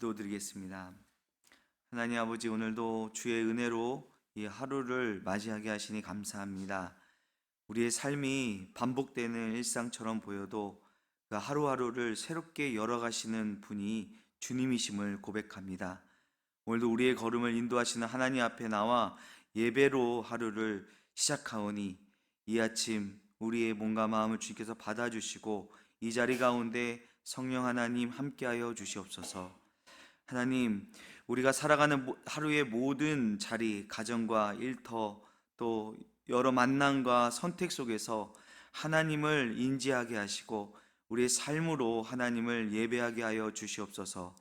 기도드리겠습니다. 하나님 아버지, 오늘도 주의 은혜로 이 하루를 맞이하게 하시니 감사합니다. 우리의 삶이 반복되는 일상처럼 보여도 그 하루하루를 새롭게 열어가시는 분이 주님이심을 고백합니다. 오늘도 우리의 걸음을 인도하시는 하나님 앞에 나와 예배로 하루를 시작하오니 이 아침 우리의 몸과 마음을 주님께서 받아주시고 이 자리 가운데 성령 하나님 함께하여 주시옵소서. 하나님, 우리가 살아가는 하루의 모든 자리, 가정과 일터, 또 여러 만남과 선택 속에서 하나님을 인지하게 하시고 우리의 삶으로 하나님을 예배하게 하여 주시옵소서.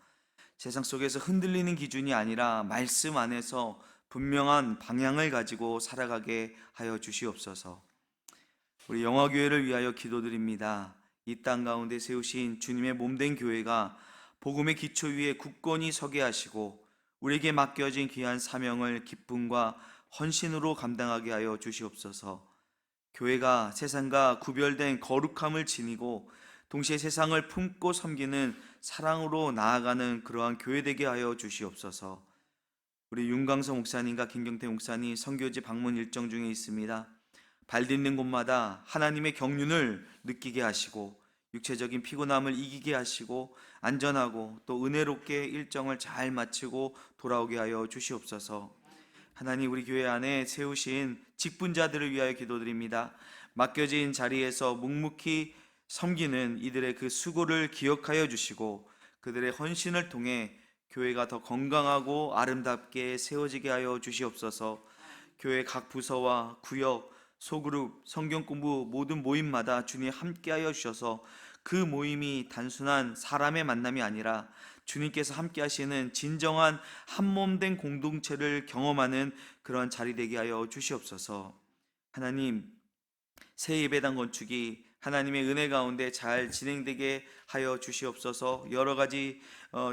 세상 속에서 흔들리는 기준이 아니라 말씀 안에서 분명한 방향을 가지고 살아가게 하여 주시옵소서. 우리 영화교회를 위하여 기도드립니다. 이 땅 가운데 세우신 주님의 몸된 교회가 복음의 기초 위에 굳건히 서게 하시고 우리에게 맡겨진 귀한 사명을 기쁨과 헌신으로 감당하게 하여 주시옵소서. 교회가 세상과 구별된 거룩함을 지니고 동시에 세상을 품고 섬기는 사랑으로 나아가는 그러한 교회 되게 하여 주시옵소서. 우리 윤광성 목사님과 김경태 목사님 선교지 방문 일정 중에 있습니다. 발 딛는 곳마다 하나님의 경륜을 느끼게 하시고 육체적인 피곤함을 이기게 하시고 안전하고 또 은혜롭게 일정을 잘 마치고 돌아오게 하여 주시옵소서. 하나님, 우리 교회 안에 세우신 직분자들을 위하여 기도드립니다. 맡겨진 자리에서 묵묵히 섬기는 이들의 그 수고를 기억하여 주시고 그들의 헌신을 통해 교회가 더 건강하고 아름답게 세워지게 하여 주시옵소서. 교회 각 부서와 구역, 소그룹, 성경 공부 모든 모임마다 주님 함께하여 주셔서 그 모임이 단순한 사람의 만남이 아니라 주님께서 함께 하시는 진정한 한몸된 공동체를 경험하는 그런 자리 되게 하여 주시옵소서. 하나님, 새 예배당 건축이 하나님의 은혜 가운데 잘 진행되게 하여 주시옵소서. 여러 가지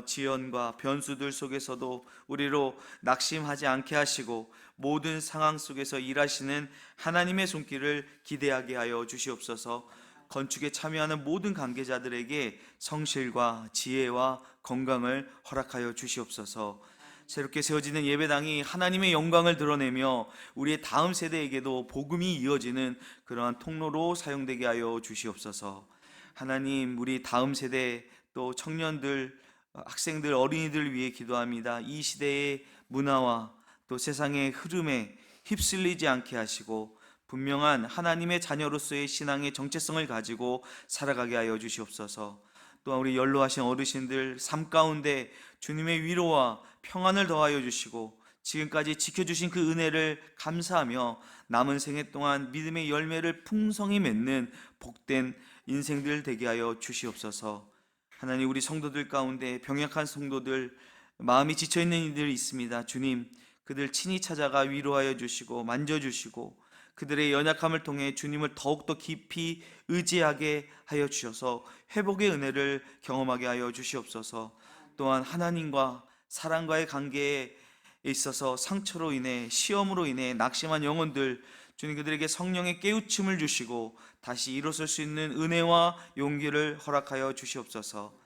지연과 변수들 속에서도 우리로 낙심하지 않게 하시고 모든 상황 속에서 일하시는 하나님의 손길을 기대하게 하여 주시옵소서. 건축에 참여하는 모든 관계자들에게 성실과 지혜와 건강을 허락하여 주시옵소서. 새롭게 세워지는 예배당이 하나님의 영광을 드러내며 우리의 다음 세대에게도 복음이 이어지는 그러한 통로로 사용되게 하여 주시옵소서. 하나님, 우리 다음 세대 또 청년들, 학생들, 어린이들 위해 기도합니다. 이 시대의 문화와 또 세상의 흐름에 휩쓸리지 않게 하시고 분명한 하나님의 자녀로서의 신앙의 정체성을 가지고 살아가게 하여 주시옵소서. 또한 우리 연로하신 어르신들 삶 가운데 주님의 위로와 평안을 더하여 주시고 지금까지 지켜주신 그 은혜를 감사하며 남은 생애 동안 믿음의 열매를 풍성히 맺는 복된 인생들 되게 하여 주시옵소서. 하나님, 우리 성도들 가운데 병약한 성도들, 마음이 지쳐있는 이들이 있습니다. 주님, 그들 친히 찾아가 위로하여 주시고 만져주시고 그들의 연약함을 통해 주님을 더욱더 깊이 의지하게 하여 주셔서 회복의 은혜를 경험하게 하여 주시옵소서. 또한 하나님과 사랑과의 관계에 있어서 상처로 인해 시험으로 인해 낙심한 영혼들, 주님 그들에게 성령의 깨우침을 주시고 다시 일어설 수 있는 은혜와 용기를 허락하여 주시옵소서.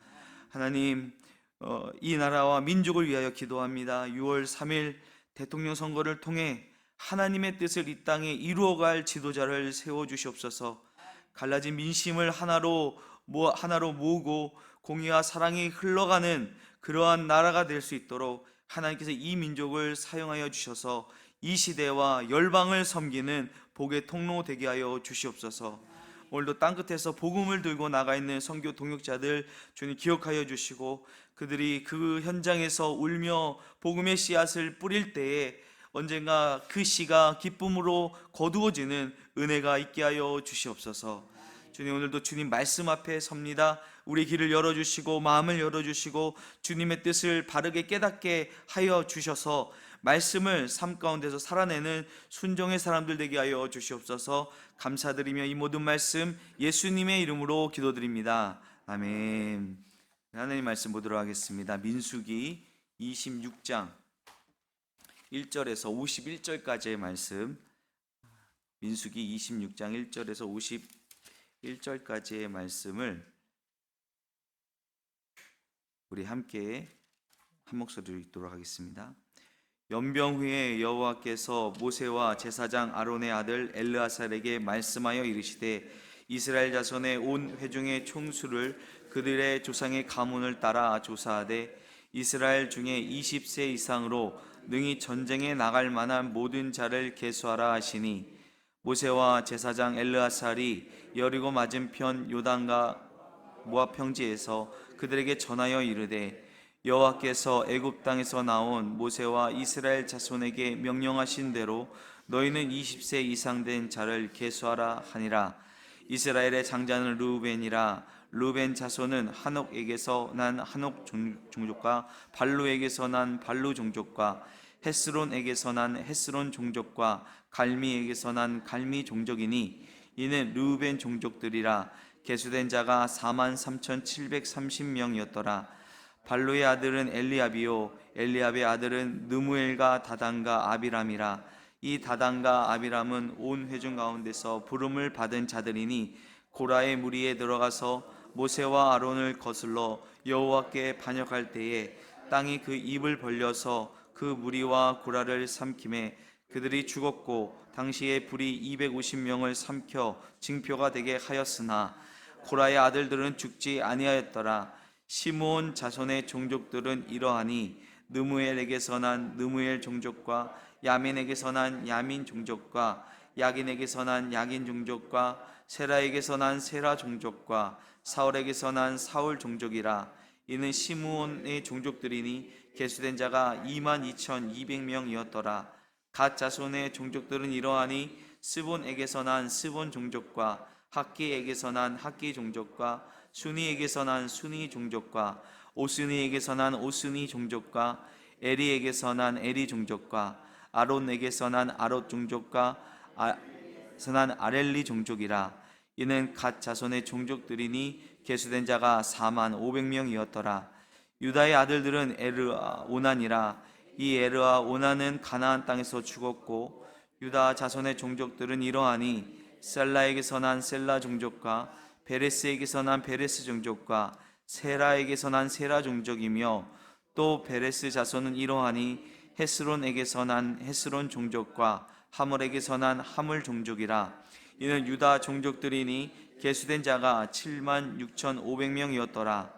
하나님, 이 나라와 민족을 위하여 기도합니다. 6월 3일 대통령 선거를 통해 하나님의 뜻을 이 땅에 이루어갈 지도자를 세워주시옵소서. 갈라진 민심을 하나로 모으고 공의와 사랑이 흘러가는 그러한 나라가 될 수 있도록 하나님께서 이 민족을 사용하여 주셔서 이 시대와 열방을 섬기는 복의 통로 되게 하여 주시옵소서. 오늘도 땅끝에서 복음을 들고 나가 있는 선교 동역자들 주님 기억하여 주시고 그들이 그 현장에서 울며 복음의 씨앗을 뿌릴 때에 언젠가 그 씨가 기쁨으로 거두어지는 은혜가 있게 하여 주시옵소서. 주님, 오늘도 주님 말씀 앞에 섭니다. 우리 길을 열어주시고 마음을 열어주시고 주님의 뜻을 바르게 깨닫게 하여 주셔서 말씀을 삶 가운데서 살아내는 순종의 사람들 되게 하여 주시옵소서. 감사드리며 이 모든 말씀 예수님의 이름으로 기도드립니다. 아멘. 하나님 말씀 보도록 하겠습니다. 민수기 26장 1절에서 51절까지의 말씀, 민수기 26장 1절에서 51절까지의 말씀을 우리 함께 한 목소리로 읽도록 하겠습니다. 연병 후에 여호와께서 모세와 제사장 아론의 아들 엘르아살에게 말씀하여 이르시되 이스라엘 자손의 온 회중의 총수를 그들의 조상의 가문을 따라 조사하되 이스라엘 중에 20세 이상으로 능히 전쟁에 나갈 만한 모든 자를 계수하라 하시니 모세와 제사장 엘르아살이 여리고 맞은편 요단과 모압 평지에서 그들에게 전하여 이르되 여호와께서 애굽 땅에서 나온 모세와 이스라엘 자손에게 명령하신 대로 너희는 20세 이상 된 자를 계수하라 하니라. 이스라엘의 장자는 르우벤이라. 르우벤 자손은 한옥에게서 난 한옥 종족과 발루에게서 난 발루 종족과 헤스론에게서 난 헤스론 종족과 갈미에게서 난 갈미 종족이니 이는 르우벤 종족들이라. 계수된 자가 43,730명이었더라. 발루의 아들은 엘리압이요 엘리압의 아들은 느무엘과 다단과 아비람이라. 이 다단과 아비람은 온 회중 가운데서 부름을 받은 자들이니 고라의 무리에 들어가서 모세와 아론을 거슬러 여호와께 반역할 때에 땅이 그 입을 벌려서 그 무리와 고라를 삼키매 그들이 죽었고 당시에 불이 250명을 삼켜 징표가 되게 하였으나 고라의 아들들은 죽지 아니하였더라. 시므온 자손의 종족들은 이러하니 느무엘에게서 난 느무엘 종족과 야민에게서 난 야민 종족과 야긴에게서 난 야긴 종족과 세라에게서 난 세라 종족과 사울에게서 난 사울 종족이라. 이는 시므온의 종족들이니 계수된 자가 22,200명이었더라. 갓 자손의 종족들은 이러하니 스본에게서 난 스본 종족과 학기에게서 난 학기 종족과 순이에게서 난 순이 종족과 오스니에게서 난 오스니 종족과 에리에게서 난 에리 종족과 아론에게서 난 아롯 종족과 난 아렐리 종족이라. 이는 갓 자손의 종족들이니 계수된 자가 45,500명이었더라. 유다의 아들들은 에르아 오난이라. 이 에르아 오난은 가나안 땅에서 죽었고 유다 자손의 종족들은 이러하니 셀라에게서 난 셀라 종족과 베레스에게서 난 베레스 종족과 세라에게서 난 세라 종족이며 또 베레스 자손은 이러하니 헤스론에게서 난 헤스론 종족과 하물에게서 난 하물 종족이라. 이는 유다 종족들이니 계수된 자가 76,500명이었더라.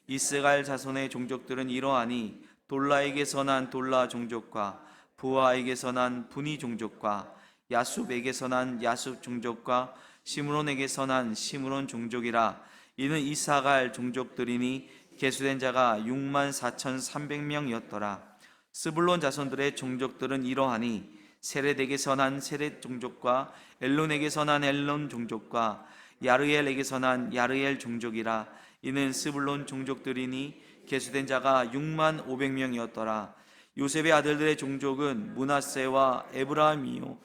이스갈 자손의 종족들은 이러하니 돌라에게서 난 돌라 종족과 부하에게서 난 분이 종족과 야숲에게서 난 야숲 종족과 시므론에게서 난 시므론 종족이라. 이는 이사갈 종족들이니 계수된 자가 64,300명이었더라. 스불론 자손들의 종족들은 이러하니 세렛에게서 난 세렛 종족과 엘론에게서 난 엘론 종족과 야르엘에게서 난 야르엘 종족이라. 이는 스불론 종족들이니 계수된 자가 65,000명이었더라. 요셉의 아들들의 종족은 므낫세와 에브라임이요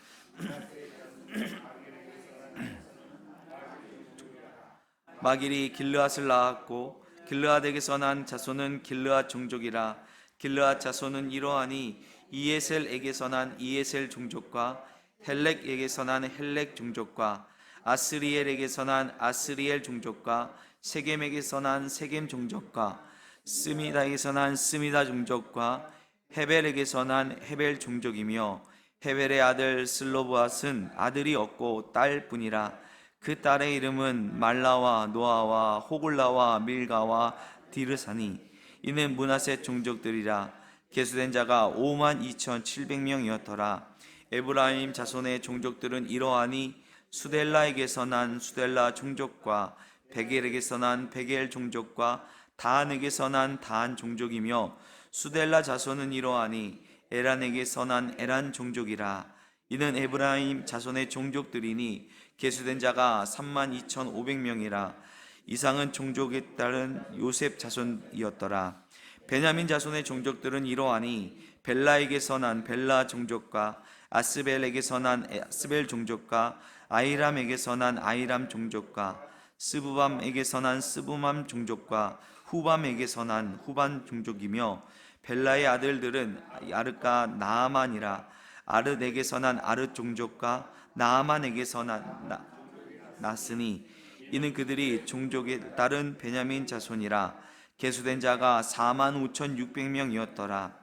마길이 길르앗을 낳았고 길르앗에게서 난 자손은 길르앗 종족이라. 길르앗 자손은 이러하니 이에셀에게서 난 이에셀 종족과 헬렉에게서 난 헬렉 종족과 아스리엘에게서 난 아스리엘 종족과 세겜에게서 난 세겜 종족과 스미다에게서 난 스미다 종족과 헤벨에게서 난 헤벨 종족이며 헤벨의 아들 슬로브앗은 아들이 없고 딸뿐이라. 그 딸의 이름은 말라와 노아와 호글라와 밀가와 디르사니. 이는 므낫세 종족들이라. 계수된 자가 52,700명이었더라. 에브라임 자손의 종족들은 이러하니 수델라에게서 난 수델라 종족과 베겔에게서 난 베겔 종족과 다한에게서 난 다한 종족이며 수델라 자손은 이러하니 에란에게서 난 에란 종족이라. 이는 에브라임 자손의 종족들이니 계수된 자가 32,500명이라. 이상은 종족에 따른 요셉 자손이었더라. 베냐민 자손의 종족들은 이러하니 벨라에게서 난 벨라 종족과 아스벨에게서 난 아스벨 종족과 아이람에게서 난 아이람 종족과 스부밤에게서 난 스부밤 종족과 후밤에게서 난 후반 종족이며 벨라의 아들들은 아르까 나아만이라. 아르에게서 난 아르 종족과 나아만에게서 난 나스니. 이는 그들이 종족에 따른 베냐민 자손이라. 계수된 자가 45,600명이었더라.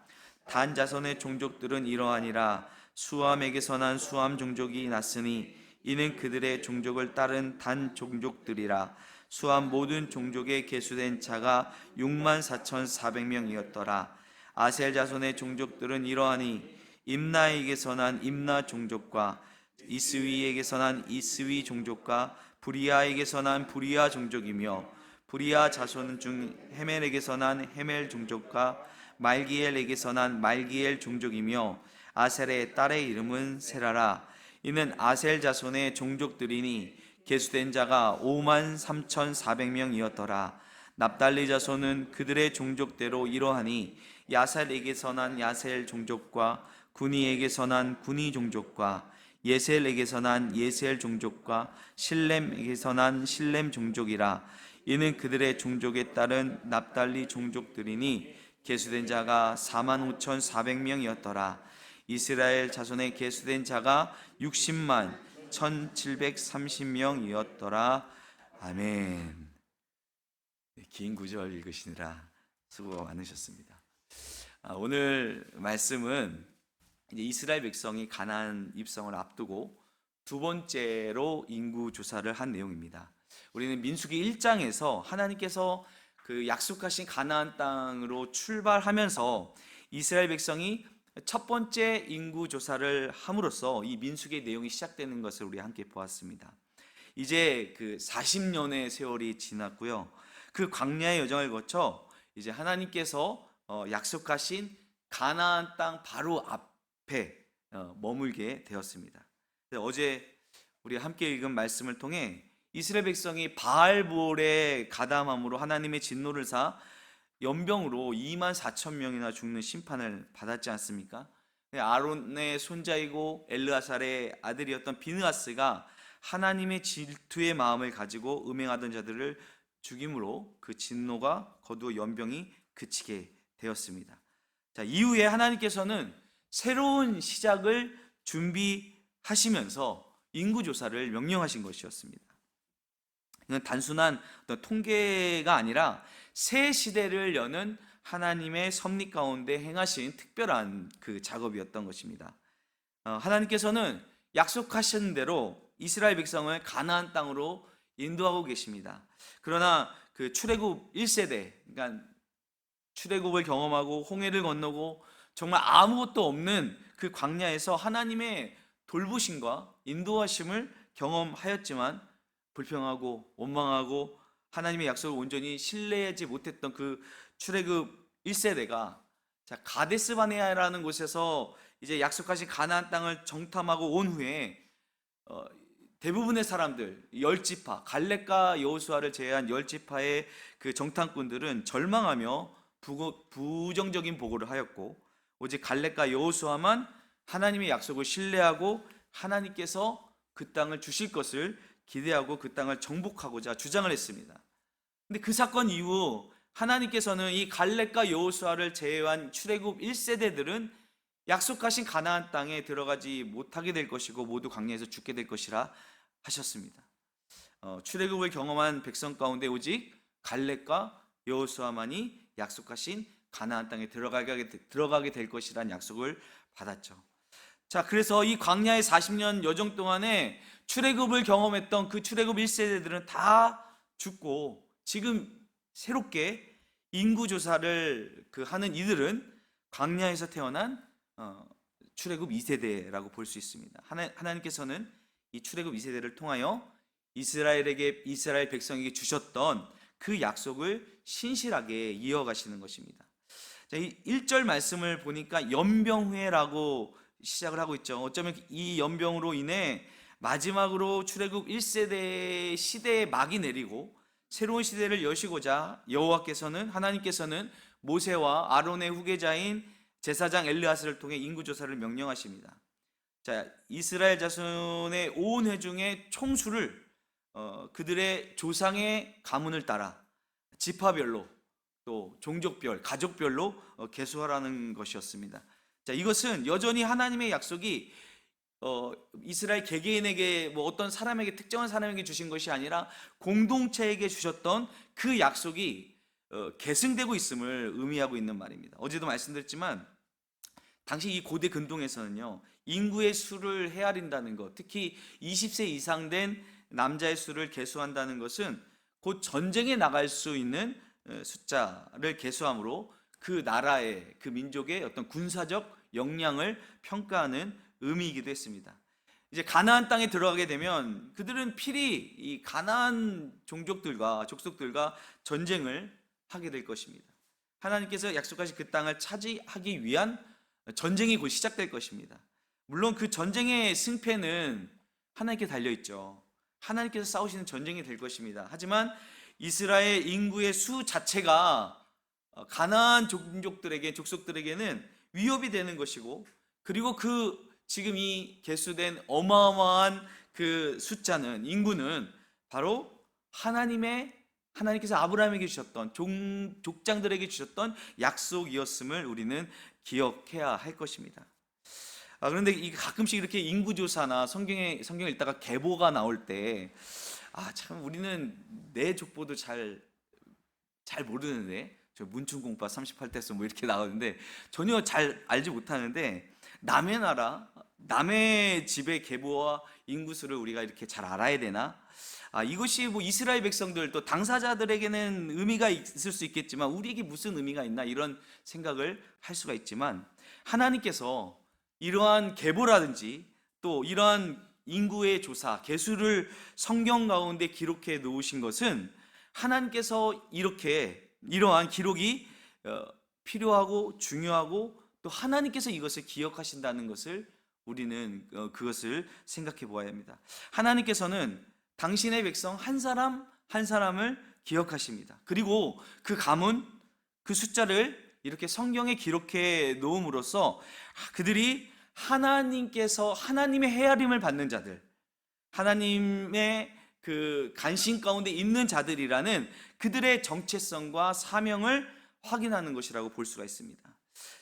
단 자손의 종족들은 이러하니라. 수함에게서 난 수함 종족이 났으니 이는 그들의 종족을 따른 단 종족들이라. 수함 모든 종족에 계수된 자가 64,400명이었더라. 아셀 자손의 종족들은 이러하니 임나에게서 난 임나 종족과 이스위에게서 난 이스위 종족과 부리아에게서 난 부리아 종족이며 부리아 자손 중 헤멜에게서 난 헤멜 종족과 말기엘에게서 난 말기엘 종족이며 아셀의 딸의 이름은 세라라. 이는 아셀 자손의 종족들이니 계수된 자가 53,400명이었더라. 납달리 자손은 그들의 종족대로 이러하니 야살에게서 난 야셀 종족과 구니에게서 난 구니 종족과 예셀에게서 난 예셀 종족과 실렘에게서 난 실렘 종족이라. 이는 그들의 종족에 따른 납달리 종족들이니 계수된 자가 45,400명이었더라. 이스라엘 자손에 계수된 자가 60만 1,730명이었더라. 아멘. 긴 구절 읽으시느라 수고가 많으셨습니다. 오늘 말씀은 이제 이스라엘 백성이 가나안 입성을 앞두고 두 번째로 인구 조사를 한 내용입니다. 우리는 민수기 1장에서 하나님께서 그 약속하신 가나안 땅으로 출발하면서 이스라엘 백성이 첫 번째 인구 조사를 함으로써 이 민수기의 내용이 시작되는 것을 우리 함께 보았습니다. 이제 그 40년의 세월이 지났고요. 그 광야의 여정을 거쳐 이제 하나님께서 약속하신 가나안 땅 바로 앞에 머물게 되었습니다. 어제 우리 함께 읽은 말씀을 통해 이스라엘 백성이 바알볼의 가담함으로 하나님의 진노를 사 연병으로 24,000명이나 죽는 심판을 받았지 않습니까? 아론의 손자이고 엘르아살의 아들이었던 비느하스가 하나님의 질투의 마음을 가지고 음행하던 자들을 죽임으로 그 진노가 거두어 연병이 그치게 되었습니다. 자, 이후에 하나님께서는 새로운 시작을 준비하시면서 인구조사를 명령하신 것이었습니다. 이건 단순한 어떤 통계가 아니라 새 시대를 여는 하나님의 섭리 가운데 행하신 특별한 그 작업이었던 것입니다. 하나님께서는 약속하신 대로 이스라엘 백성을 가나안 땅으로 인도하고 계십니다. 그러나 그 출애굽 1세대, 그러니까 출애굽을 경험하고 홍해를 건너고 정말 아무것도 없는 그 광야에서 하나님의 돌보심과 인도하심을 경험하였지만 불평하고 원망하고 하나님의 약속을 온전히 신뢰하지 못했던 그 출애굽 1세대가 가데스 바네아라는 곳에서 이제 약속하신 가나안 땅을 정탐하고 온 후에 대부분의 사람들 10지파 갈렙과 여호수아를 제외한 10지파의 그 정탐꾼들은 절망하며 부정적인 보고를 하였고 오직 갈렙과 여호수아만 하나님의 약속을 신뢰하고 하나님께서 그 땅을 주실 것을 기대하고 그 땅을 정복하고자 주장을 했습니다. 근데 그 사건 이후 하나님께서는 이 갈렙과 여호수아를 제외한 출애굽 1세대들은 약속하신 가나안 땅에 들어가지 못하게 될 것이고 모두 광야에서 죽게 될 것이라 하셨습니다. 출애굽을 경험한 백성 가운데 오직 갈렙과 여호수아만이 약속하신 가나안 땅에 들어가게 될 것이라는 약속을 받았죠. 자, 그래서 이 광야의 40년 여정 동안에 출애굽을 경험했던 그 출애굽 1세대들은 다 죽고 지금 새롭게 인구조사를 하는 이들은 광야에서 태어난 출애굽 2세대라고 볼 수 있습니다. 하나님께서는 이 출애굽 2세대를 통하여 이스라엘 백성에게 주셨던 그 약속을 신실하게 이어가시는 것입니다. 자, 이 1절 말씀을 보니까 연병후회라고 시작을 하고 있죠. 어쩌면 이 연병으로 인해 마지막으로 출애굽 1세대 시대의 막이 내리고 새로운 시대를 여시고자 하나님께서는 모세와 아론의 후계자인 제사장 엘르아스를 통해 인구조사를 명령하십니다. 자, 이스라엘 자손의 온 회중의 총수를 그들의 조상의 가문을 따라 지파별로 또 종족별, 가족별로 계수하라는 것이었습니다. 자, 이것은 여전히 하나님의 약속이 이스라엘 개개인에게 어떤 사람에게 특정한 사람에게 주신 것이 아니라 공동체에게 주셨던 그 약속이 계승되고 있음을 의미하고 있는 말입니다. 어제도 말씀드렸지만 당시 이 고대 근동에서는요, 인구의 수를 헤아린다는 것, 특히 20세 이상 된 남자의 수를 계수한다는 것은 곧 전쟁에 나갈 수 있는 숫자를 계수함으로 그 나라의, 그 민족의 어떤 군사적 역량을 평가하는 의미이기도 했습니다. 이제 가나안 땅에 들어가게 되면 그들은 필히 이 가나안 종족들과 족속들과 전쟁을 하게 될 것입니다. 하나님께서 약속하신 그 땅을 차지하기 위한 전쟁이 곧 시작될 것입니다. 물론 그 전쟁의 승패는 하나님께 달려있죠. 하나님께서 싸우시는 전쟁이 될 것입니다. 하지만 이스라엘 인구의 수 자체가 가나안 종족들에게, 족속들에게는 위협이 되는 것이고, 그리고 지금 이 계수된 어마어마한 그 숫자는, 인구는 바로 하나님께서 아브라함에게 주셨던, 족장들에게 주셨던 약속이었음을 우리는 기억해야 할 것입니다. 그런데 가끔씩 이렇게 인구조사나 성경을 읽다가 계보가 나올 때, 참 우리는 내 족보도 잘 모르는데, 저 문충공파 38대서 뭐 이렇게 나오는데 전혀 잘 알지 못하는데, 남의 나라, 남의 집의 계보와 인구수를 우리가 이렇게 잘 알아야 되나? 이것이 뭐 이스라엘 백성들, 또 당사자들에게는 의미가 있을 수 있겠지만 우리에게 무슨 의미가 있나, 이런 생각을 할 수가 있지만, 하나님께서 이러한 계보라든지 또 이러한 인구의 조사, 계수를 성경 가운데 기록해 놓으신 것은 하나님께서 이러한 기록이 필요하고 중요하고, 또 하나님께서 이것을 기억하신다는 것을 우리는 그것을 생각해 보아야 합니다. 하나님께서는 당신의 백성 한 사람 한 사람을 기억하십니다. 그리고 그 가문, 그 숫자를 이렇게 성경에 기록해 놓음으로써 그들이 하나님의 헤아림을 받는 자들, 하나님의 그 간신 가운데 있는 자들이라는 그들의 정체성과 사명을 확인하는 것이라고 볼 수가 있습니다.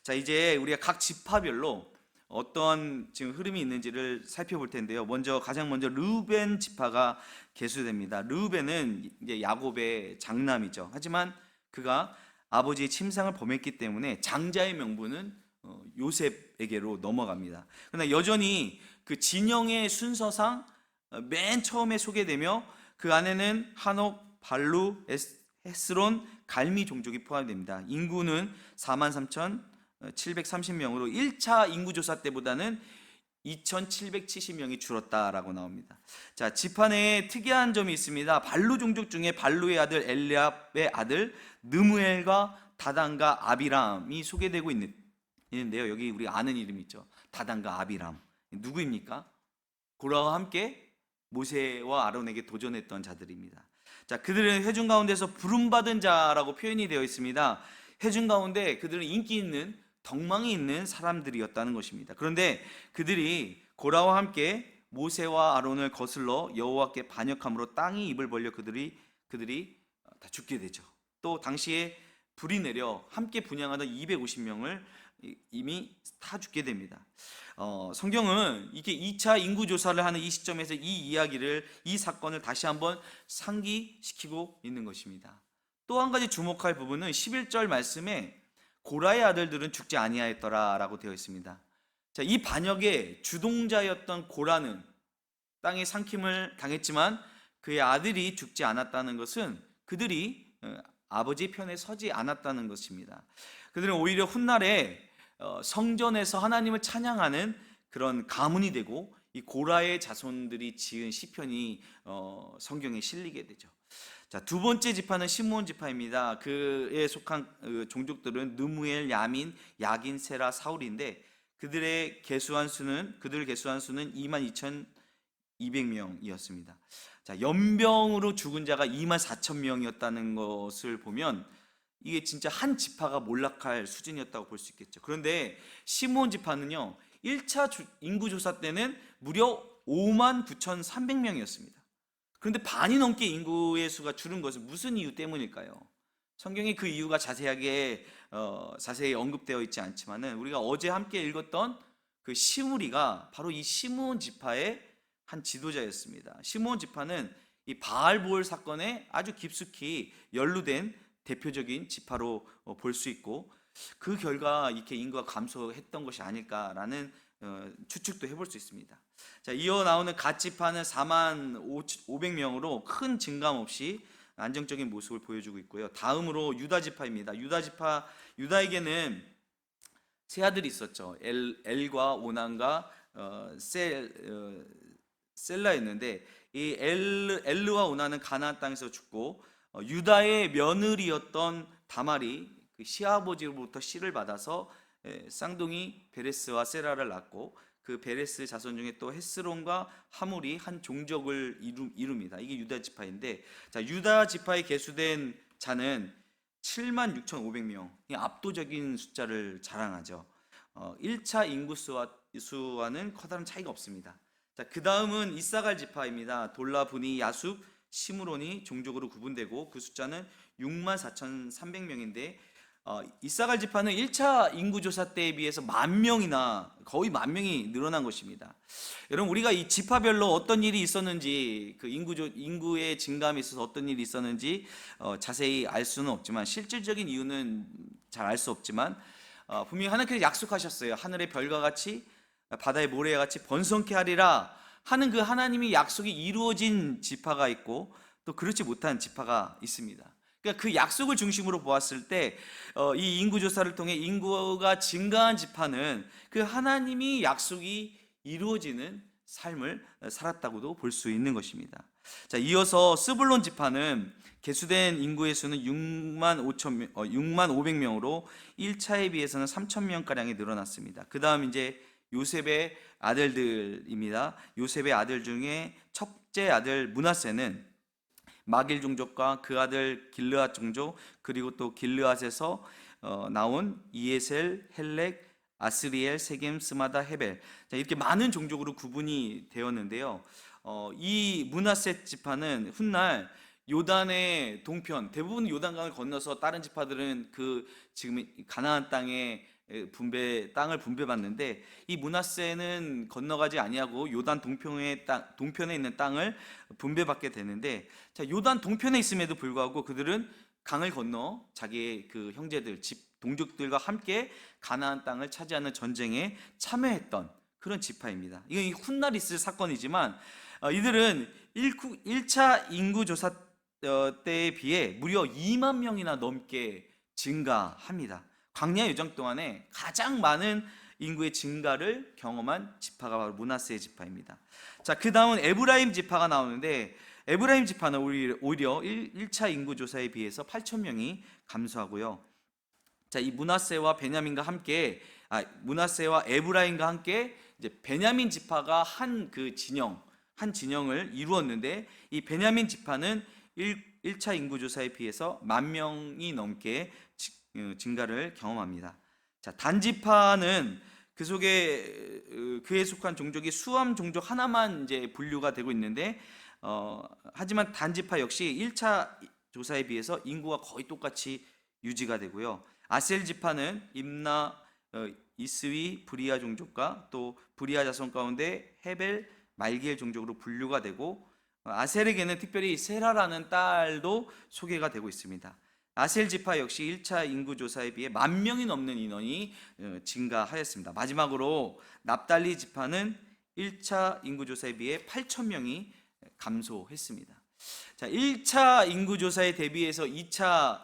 자, 이제 우리가 각 지파별로 어떤 지금 흐름이 있는지를 살펴볼 텐데요. 가장 먼저 르우벤 지파가 계수됩니다. 르우벤은 이제 야곱의 장남이죠. 하지만 그가 아버지의 침상을 범했기 때문에 장자의 명분은 요셉에게로 넘어갑니다. 그러나 여전히 그 진영의 순서상 맨 처음에 소개되며 그 안에는 한옥, 발루, 헤스론, 갈미 종족이 포함됩니다. 인구는 43,730명으로 1차 인구조사 때보다는 2,770명이 줄었다라고 나옵니다. 자, 지파 내에 특이한 점이 있습니다. 발루 종족 중에 발루의 아들 엘리압의 아들 느무엘과 다단과 아비람이 소개되고 있는데요. 여기 우리 아는 이름이 있죠. 다단과 아비람. 누구입니까? 고라와 함께 모세와 아론에게 도전했던 자들입니다. 자, 그들은 회중 가운데서 부름받은 자라고 표현이 되어 있습니다. 회중 가운데 그들은 인기 있는, 덕망이 있는 사람들이었다는 것입니다. 그런데 그들이 고라와 함께 모세와 아론을 거슬러 여호와께 반역함으로 땅이 입을 벌려 그들이 다 죽게 되죠. 또 당시에 불이 내려 함께 분향하던 250명을 이미 다 죽게 됩니다. 성경은 이게 2차 인구조사를 하는 이 시점에서 이 사건을 다시 한번 상기시키고 있는 것입니다. 또 한 가지 주목할 부분은 11절 말씀에 고라의 아들들은 죽지 아니하였더라라고 되어 있습니다. 자, 이 반역의 주동자였던 고라는 땅에 삼킴을 당했지만 그의 아들이 죽지 않았다는 것은 그들이 아버지 편에 서지 않았다는 것입니다. 그들은 오히려 훗날에 성전에서 하나님을 찬양하는 그런 가문이 되고, 이 고라의 자손들이 지은 시편이 성경에 실리게 되죠. 자, 두 번째 지파는 시므온 지파입니다. 그에 속한 종족들은 느무엘, 야민, 야긴, 세라, 사울인데 그들을 계수한 수는 22,200명이었습니다. 자, 연병으로 죽은 자가 24,000명이었다는 것을 보면 이게 진짜 한 지파가 몰락할 수준이었다고 볼 수 있겠죠. 그런데 시므온 지파는요, 1차 인구조사 때는 무려 59,300명이었습니다. 그런데 반이 넘게 인구의 수가 줄은 것은 무슨 이유 때문일까요? 성경에 그 이유가 자세히 언급되어 있지 않지만은 우리가 어제 함께 읽었던 그 시므리가 바로 이 시므온 지파의 한 지도자였습니다. 시므온 지파는 이 바알보을 사건에 아주 깊숙이 연루된 대표적인 지파로 볼 수 있고, 그 결과 이렇게 인구가 감소했던 것이 아닐까라는 추측도 해볼 수 있습니다. 자, 이어 나오는 갓 지파는 4만 500명으로 큰 증감 없이 안정적인 모습을 보여주고 있고요. 다음으로 유다 지파입니다. 유다에게는 세 아들이 있었죠. 엘과 오난과 셀라였는데, 이 엘르와 오난은 가나안 땅에서 죽고, 유다의 며느리였던 다말이 그 시아버지로부터 씨를 받아서 쌍둥이 베레스와 세라를 낳고, 그 베레스 자손 중에 또 헤스론과 하물이 한 종족을 이룹니다. 이게 유다 지파인데, 자, 유다 지파에 계수된 자는 76,500명, 압도적인 숫자를 자랑하죠. 1차 인구수와는 커다란 차이가 없습니다. 자, 그 다음은 이사갈 지파입니다. 돌라, 분이, 야숲, 시므론이 종족으로 구분되고, 그 숫자는 64,300명인데, 이사갈 지파는 1차 인구조사 때에 비해서 10,000명이나, 거의 10,000명이 늘어난 것입니다. 여러분, 우리가 이 지파별로 어떤 일이 있었는지, 그 인구의 증감에 있어서 어떤 일이 있었는지 자세히 알 수는 없지만, 실질적인 이유는 잘 알 수 없지만, 분명히 하나님께서 약속하셨어요. 하늘의 별과 같이 바다의 모래와 같이 번성케 하리라 하는 그 하나님이 약속이 이루어진 지파가 있고, 또 그렇지 못한 지파가 있습니다. 그러니까 그 약속을 중심으로 보았을 때 이 인구조사를 통해 인구가 증가한 지파는 그 하나님이 약속이 이루어지는 삶을 살았다고도 볼 수 있는 것입니다. 자, 이어서 스불론 지파는 계수된 인구의 수는 6만 500명으로 1차에 비해서는 3,000명가량이 늘어났습니다. 그 다음 이제 요셉의 아들들입니다. 요셉의 아들 중에 첫째 아들 므낫세는 마길 종족과 그 아들 길르앗 종족, 그리고 또 길르앗에서 나온 이에셀, 헬렉, 아스리엘, 세겜, 스마다, 헤벨, 자, 이렇게 많은 종족으로 구분이 되었는데요. 이 므낫세 지파는 훗날 요단의 동편, 대부분 요단강을 건너서 다른 지파들은 그 지금 가나안 땅에 땅을 분배받는데, 이 므낫세는 건너가지 아니하고 요단 동편에 있는 땅을 분배받게 되는데, 자, 요단 동편에 있음에도 불구하고 그들은 강을 건너 자기의 그 형제들, 동족들과 함께 가나안 땅을 차지하는 전쟁에 참여했던 그런 지파입니다. 이건 훗날 있을 사건이지만, 이들은 1차 인구조사 때에 비해 무려 2만 명이나 넘게 증가합니다. 광야 여정 동안에 가장 많은 인구의 증가를 경험한 지파가 바로 므낫세의 지파입니다. 자, 그 다음은 에브라임 지파가 나오는데, 에브라임 지파는 오히려 1차 인구조사에 비해서 8,000명이 감소하고요. 자, 이 므낫세와 에브라임과 함께 이제 베냐민 지파가 한 진영을 이루었는데, 이 베냐민 지파는 1차 인구조사에 비해서 10,000명이 넘게 증가를 경험합니다. 자, 단지파는 그 속에 그에 속한 종족이 수암 종족 하나만 이제 분류가 되고 있는데, 하지만 단지파 역시 1차 조사에 비해서 인구가 거의 똑같이 유지가 되고요. 아셀 지파는 임나, 이스위, 브리아 종족과 또 브리아 자손 가운데 헤벨, 말기엘 종족으로 분류가 되고, 아셀에게는 특별히 세라라는 딸도 소개가 되고 있습니다. 아셀 지파 역시 1차 인구조사에 비해 10,000명이 넘는 인원이 증가하였습니다. 마지막으로 납달리 지파는 1차 인구조사에 비해 8,000명이 감소했습니다. 자, 1차 인구조사에 대비해서 2차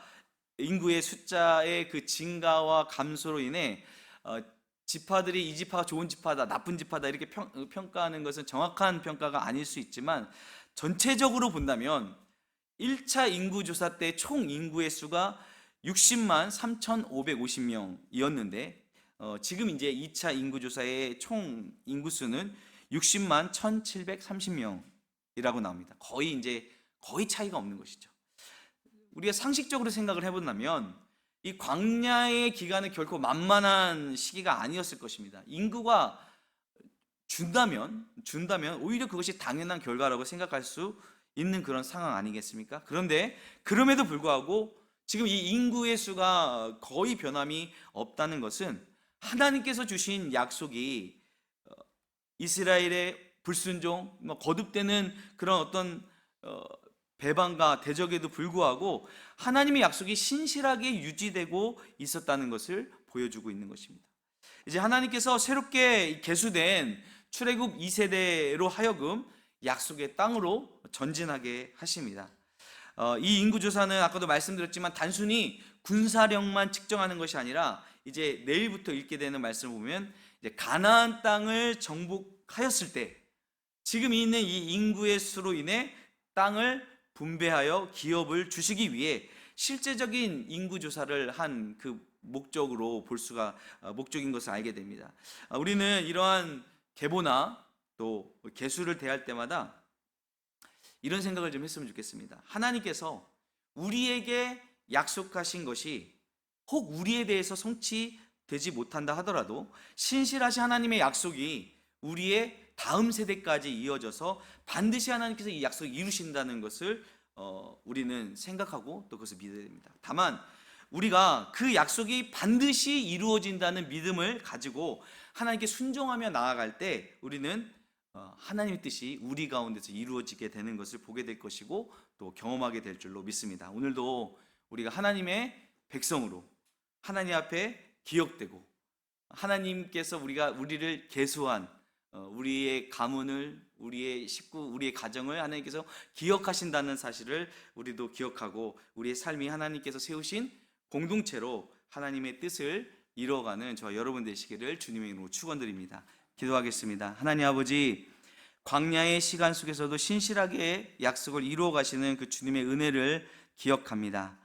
인구의 숫자의 그 증가와 감소로 인해 지파들이 이 지파가 좋은 지파다, 나쁜 지파다 이렇게 평가하는 것은 정확한 평가가 아닐 수 있지만, 전체적으로 본다면 1차 인구조사 때 총 인구의 수가 60만 3,550명이었는데, 지금 이제 2차 인구조사의 총 인구수는 60만 1,730명이라고 나옵니다. 거의 차이가 없는 것이죠. 우리가 상식적으로 생각을 해본다면 이 광야의 기간은 결코 만만한 시기가 아니었을 것입니다. 인구가 준다면 오히려 그것이 당연한 결과라고 생각할 수 있는 그런 상황 아니겠습니까? 그런데 그럼에도 불구하고 지금 이 인구의 수가 거의 변함이 없다는 것은 하나님께서 주신 약속이 이스라엘의 불순종, 거듭되는 그런 어떤 배반과 대적에도 불구하고 하나님의 약속이 신실하게 유지되고 있었다는 것을 보여주고 있는 것입니다. 이제 하나님께서 새롭게 개수된 출애굽 2세대로 하여금 약속의 땅으로 전진하게 하십니다. 이 인구조사는 아까도 말씀드렸지만 단순히 군사력만 측정하는 것이 아니라 이제 내일부터 읽게 되는 말씀을 보면 이제 가나안 땅을 정복하였을 때 지금 있는 이 인구의 수로 인해 땅을 분배하여 기업을 주시기 위해 실제적인 인구조사를 한 그 목적으로 볼 수가 목적인 것을 알게 됩니다. 우리는 이러한 계보나 또 계수를 대할 때마다 이런 생각을 좀 했으면 좋겠습니다. 하나님께서 우리에게 약속하신 것이 혹 우리에 대해서 성취되지 못한다 하더라도 신실하신 하나님의 약속이 우리의 다음 세대까지 이어져서 반드시 하나님께서 이 약속을 이루신다는 것을 우리는 생각하고 또 그것을 믿어야 됩니다. 다만 우리가 그 약속이 반드시 이루어진다는 믿음을 가지고 하나님께 순종하며 나아갈 때 우리는 하나님의 뜻이 우리 가운데서 이루어지게 되는 것을 보게 될 것이고 또 경험하게 될 줄로 믿습니다. 오늘도 우리가 하나님의 백성으로 하나님 앞에 기억되고 하나님께서 우리를 계수한 우리의 가문을, 우리의 식구, 우리의 가정을 하나님께서 기억하신다는 사실을 우리도 기억하고 우리의 삶이 하나님께서 세우신 공동체로 하나님의 뜻을 이뤄가는 저와 여러분 되시기를 주님의 이름으로 축원드립니다. 기도하겠습니다. 하나님 아버지, 광야의 시간 속에서도 신실하게 약속을 이루어 가시는 그 주님의 은혜를 기억합니다.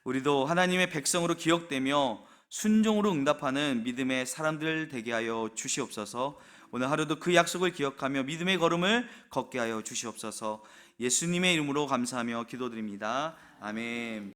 우리도 하나님의 백성으로 기억되며 순종으로 응답하는 믿음의 사람들 되게 하여 주시옵소서. 오늘 하루도 그 약속을 기억하며 믿음의 걸음을 걷게 하여 주시옵소서. 예수님의 이름으로 감사하며 기도드립니다. 아멘.